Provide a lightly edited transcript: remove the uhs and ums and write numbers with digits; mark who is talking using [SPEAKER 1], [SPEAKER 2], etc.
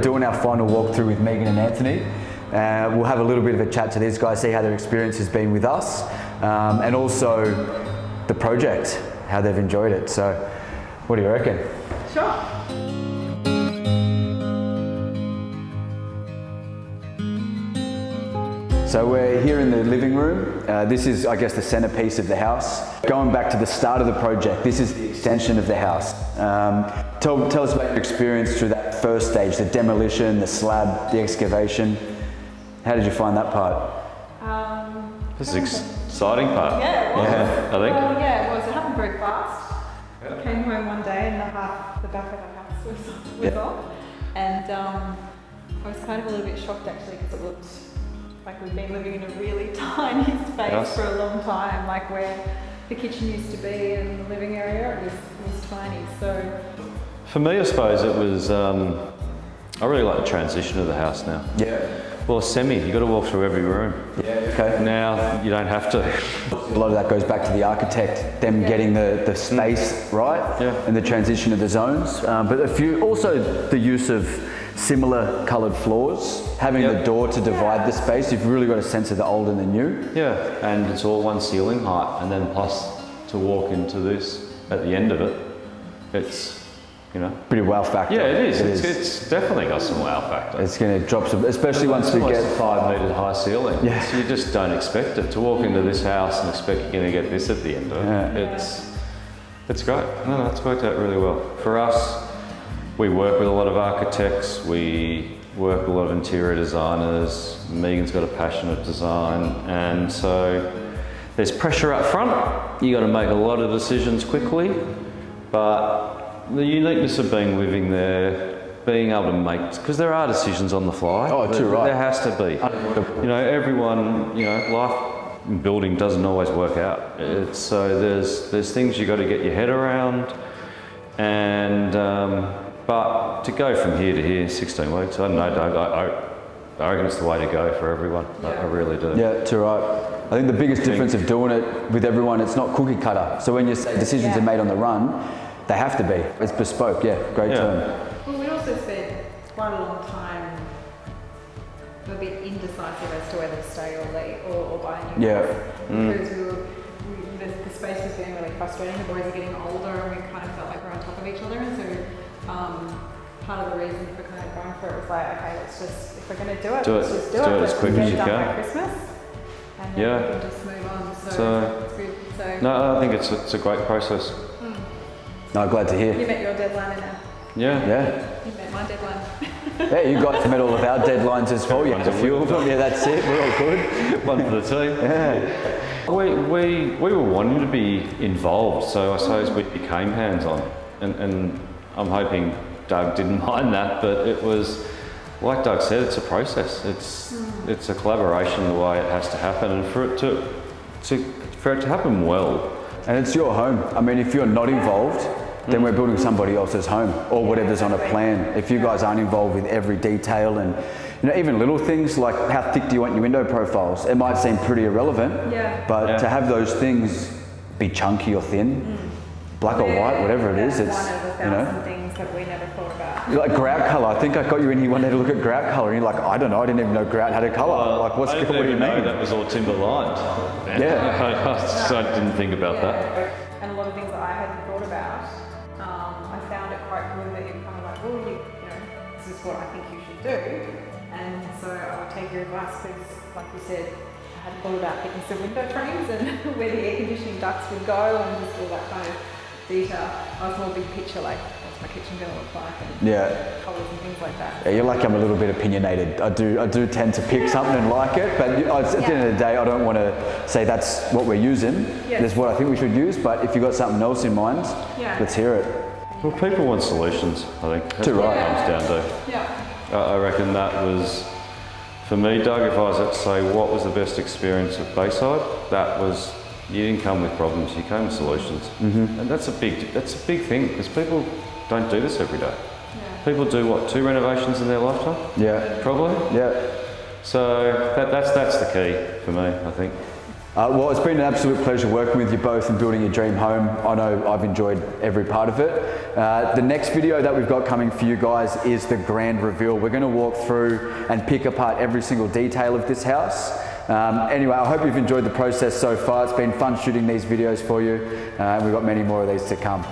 [SPEAKER 1] Doing our final walkthrough with Megan and Anthony. We'll have a little bit of a chat to these guys, see how their experience has been with us, and also the project, how they've enjoyed it. So, what do you reckon?
[SPEAKER 2] Sure.
[SPEAKER 1] So we're here in the living room. This is, I guess, the centerpiece of the house. Going back to the start of the project, this is the extension of the house. Tell us about your experience through that first stage, the demolition, the slab, the excavation. How did you find that part?
[SPEAKER 3] This is exciting part.
[SPEAKER 2] Yeah, it was.
[SPEAKER 3] I think.
[SPEAKER 2] Well, yeah, it was. It happened very fast. I came home one day and the back of the house was off. And I was kind of a little bit shocked actually, because it looked like we've been living in a really tiny space for a long time, like where the kitchen used to be and the living area, it was tiny. So
[SPEAKER 3] for me, I suppose it was, I really like the transition of the house now.
[SPEAKER 1] Yeah.
[SPEAKER 3] Well, you've got to walk through every room.
[SPEAKER 1] Yeah, okay.
[SPEAKER 3] Now, you don't have to.
[SPEAKER 1] A lot of that goes back to the architect, them getting the space right, and the transition of the zones. But also the use of similar coloured floors, having the door to divide the space. You've really got a sense of the old and the new.
[SPEAKER 3] Yeah, and it's all one ceiling height, and then plus to walk into this at the end of it, it's, you know,
[SPEAKER 1] pretty wow factor.
[SPEAKER 3] Yeah, it is. It's definitely got some wow factor.
[SPEAKER 1] It's going to drop some, especially once we get
[SPEAKER 3] a 5 metre high ceiling.
[SPEAKER 1] Yeah.
[SPEAKER 3] So you just don't expect it to walk into this house and expect you're going to get this at the end of it. Yeah. It's great. No, it's worked out really well for us. We work with a lot of architects, we work with a lot of interior designers. Megan's got a passion of design, and so there's pressure up front. You got to make a lot of decisions quickly, but the uniqueness of living there, being able to make, because there are decisions on the fly.
[SPEAKER 1] Oh, too right.
[SPEAKER 3] There has to be. You know, everyone, you know, life in building doesn't always work out. So there's things you got to get your head around, and. But to go from here to here, 16 weeks, I don't know, Doug, I reckon it's the way to go for everyone. I really do.
[SPEAKER 1] Yeah, too right. I think the biggest difference of doing it with everyone, it's not cookie cutter. So when you say decisions are made on the run, they have to be. It's bespoke, great term.
[SPEAKER 2] Well, we also spent quite a long time a bit indecisive as to whether to stay or buy a new house. Because the space was getting really frustrating. The boys are getting older and we kind of felt like we're on top of each other. And so part of the reason for kind of going for it was like, okay, let's just, if we're going to let's just do it
[SPEAKER 3] as quick as you can.
[SPEAKER 2] By Christmas, and then we can just move on. So it's good. So
[SPEAKER 3] no, I think it's a great process.
[SPEAKER 1] No, glad to hear.
[SPEAKER 2] You met your deadline in there.
[SPEAKER 1] Yeah.
[SPEAKER 2] You met my deadline.
[SPEAKER 1] Yeah, you guys met all of our deadlines as well. You had a few of them. Yeah, that's it. We're all good.
[SPEAKER 3] One for the team.
[SPEAKER 1] Yeah.
[SPEAKER 3] We were wanting to be involved, so I suppose we became hands-on, and I'm hoping Doug didn't mind that, but it was, like Doug said, it's a process. It's a collaboration the way it has to happen, and for it to happen well. And
[SPEAKER 1] it's your home. I mean, if you're not involved, then we're building somebody else's home or whatever's on a plan. If you guys aren't involved with every detail and, you know, even little things like how thick do you want your window profiles? It might seem pretty irrelevant, but to have those things be chunky or thin, black or white, whatever it is, it's,
[SPEAKER 2] one of the thousand things that we never thought about.
[SPEAKER 1] Like grout colour. I think I got you in here one day to look at grout colour, and you're like, I don't know, I didn't even know grout had a colour. Like, what do you mean?
[SPEAKER 3] That was all timber lined. I didn't think about that.
[SPEAKER 2] And a lot of things that I hadn't thought about, I found it quite cool that you're kind of like, well, you know, this is what I think you should do. And so I would take your advice because, like you said, I hadn't thought about picking some window frames and where the air conditioning ducts would go and just all that kind of detail. I was more big picture, like what's my kitchen going to look like and colours and things like that.
[SPEAKER 1] Yeah, you're lucky I'm a little bit opinionated. I do tend to pick something and like it, but at the end of the day, I don't want to say that's what we're using. That's what I think we should use, but if you've got something else in mind, let's hear it.
[SPEAKER 3] Well, people want solutions, I think. That's what it comes down to. I reckon that was, for me, Doug, if I was to say what was the best experience at Bayside, that was, you didn't come with problems, you came with solutions. And that's a big thing, because people don't do this every day. People do what, 2 renovations in their lifetime? Probably?
[SPEAKER 1] Yeah.
[SPEAKER 3] So that's the key for me, I think.
[SPEAKER 1] Well, it's been an absolute pleasure working with you both and building your dream home. I know I've enjoyed every part of it. The next video that we've got coming for you guys is the grand reveal. We're going to walk through and pick apart every single detail of this house. Anyway, I hope you've enjoyed the process so far. It's been fun shooting these videos for you, and we've got many more of these to come.